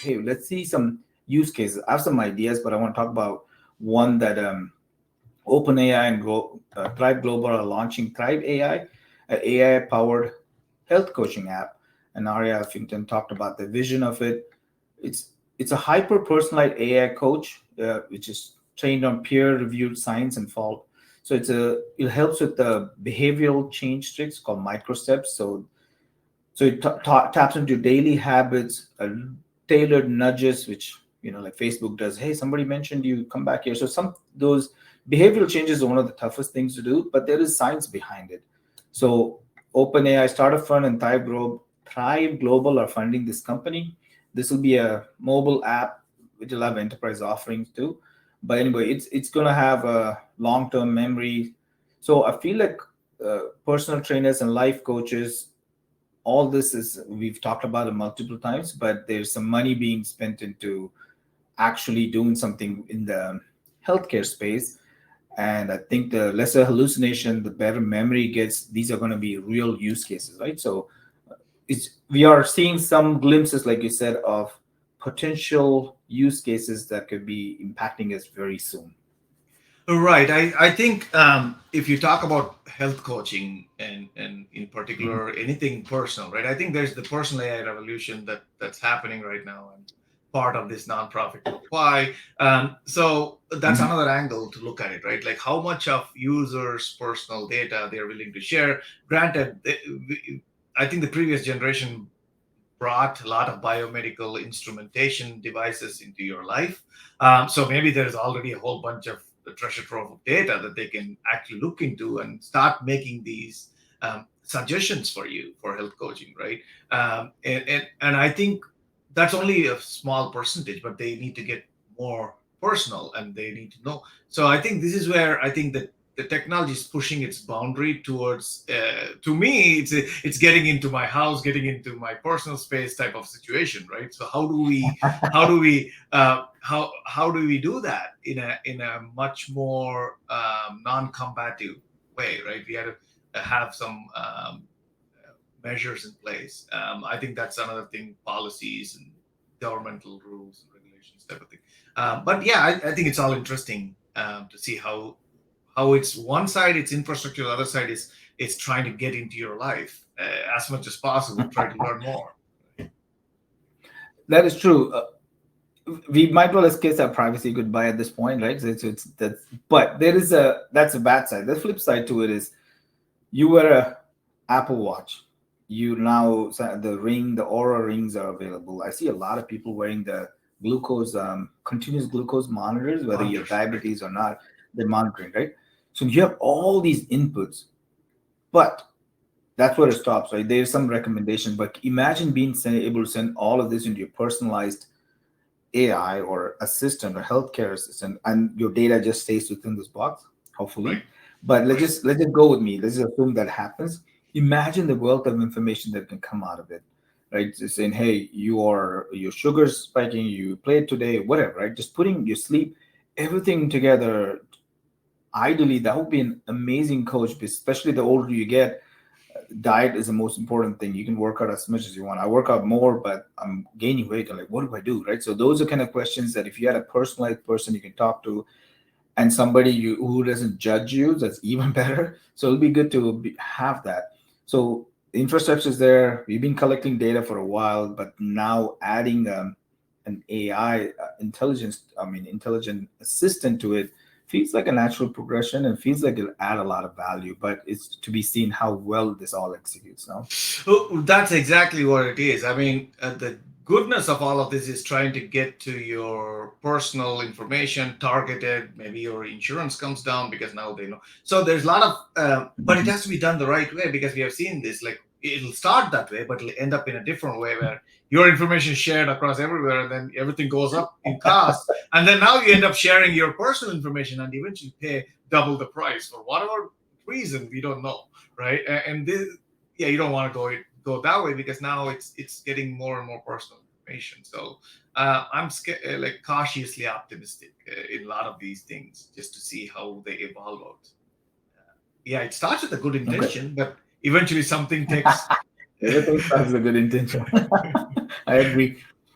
hey, let's see some use cases. I have some ideas, but I want to talk about one that OpenAI and Thrive Global are launching Thrive AI, an AI-powered health coaching app. And Arya Huffington talked about the vision of it. It's a hyper-personalized AI coach, which is trained on peer-reviewed science and fault. So it helps with the behavioral change tricks called micro steps. So it taps into daily habits, tailored nudges, which like Facebook does. Hey, somebody mentioned you, come back here. So some those behavioral changes are one of the toughest things to do, but there is science behind it. So OpenAI, Startup Fund, and Thrive Global are funding this company. This will be a mobile app which will have enterprise offerings too. But anyway, it's going to have a long-term memory. So I feel like personal trainers and life coaches, all this is, we've talked about it multiple times, but there's some money being spent into actually doing something in the healthcare space. And I think the lesser hallucination, the better memory gets. These are going to be real use cases, right? So we are seeing some glimpses, like you said, of potential use cases that could be impacting us very soon. Right. I think if you talk about health coaching and in Mhm. particular anything personal, right? I think there's the personal AI revolution that's happening right now, and part of this nonprofit. Why? So that's Mhm. another angle to look at it, right? Like how much of users' personal data they're willing to share. Granted, I think the previous generation brought a lot of biomedical instrumentation devices into your life. So maybe there's already a whole bunch of the treasure trove of data that they can actually look into and start making these suggestions for you for health coaching, right? And I think that's only a small percentage, but they need to get more personal and they need to know. So I think this is where I think that the technology is pushing its boundary towards to me it's getting into my house, getting into my personal space type of situation, right? So how do we do that in a much more non-combative way, right? We had to have some measures in place. I think that's another thing, policies and governmental rules and regulations type of thing. But yeah, I think it's all interesting to see how it's one side it's infrastructure, the other side is it's trying to get into your life as much as possible, try to learn more. That is true. We might well kiss our privacy goodbye at this point, right? So it's that's, but that's a bad side. The flip side to it is you wear a Apple Watch. You now the ring, the Aura rings are available. I see a lot of people wearing the glucose, continuous glucose monitors, whether you have Wonders, right? diabetes or not. They're monitoring, right? So you have all these inputs, but that's where it stops, right? There's some recommendation, but imagine able to send all of this into your personalized AI or assistant or healthcare assistant, and your data just stays within this box, Right, hopefully. But let's right. just let's just go with me. Let's just assume that happens. Imagine the wealth of information that can come out of it, right? Just saying, hey, your sugar's spiking, you played today, whatever, right? Just putting your sleep, everything together. Ideally, that would be an amazing coach, especially the older you get. Diet is the most important thing. You can work out as much as you want. I work out more, but I'm gaining weight. I'm like, what do I do? Right. So those are kind of questions that if you had a personalized person you can talk to, and somebody who doesn't judge you, that's even better. So it'll be good to have that. So the infrastructure is there. We've been collecting data for a while, but now adding an AI intelligent assistant to it feels like a natural progression and feels like it'll add a lot of value. But it's to be seen how well this all executes now. Oh, that's exactly what it is. I mean, the goodness of all of this is trying to get to your personal information targeted. Maybe your insurance comes down because now they know. So there's a lot of, but it Mhm. has to be done the right way because we have seen this. Like it'll start that way, but it'll end up in a different way where your information is shared across everywhere, and then everything goes up in cost. And then now you end up sharing your personal information and eventually pay double the price for whatever reason we don't know, right? And this, yeah, you don't want to go that way because now it's getting more and more personal information. So I'm like cautiously optimistic in a lot of these things just to see how they evolve out. Yeah, it starts with a good Okay. intention, but eventually something takes. Everything starts with a good intention. I agree.